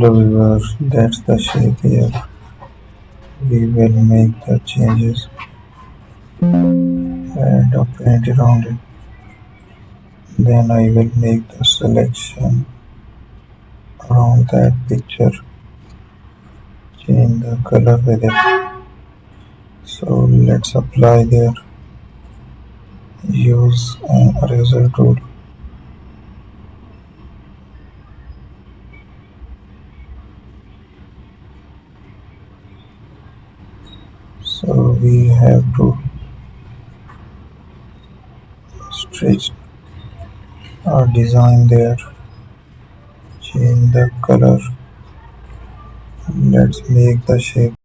Hello viewers, that's the shape here. We will make the changes and paint around it. Then I will make the selection around that picture. Change the color with it. So let's apply there. Use an eraser tool. So we have to stretch our design there. Change the color. Let's make the shape.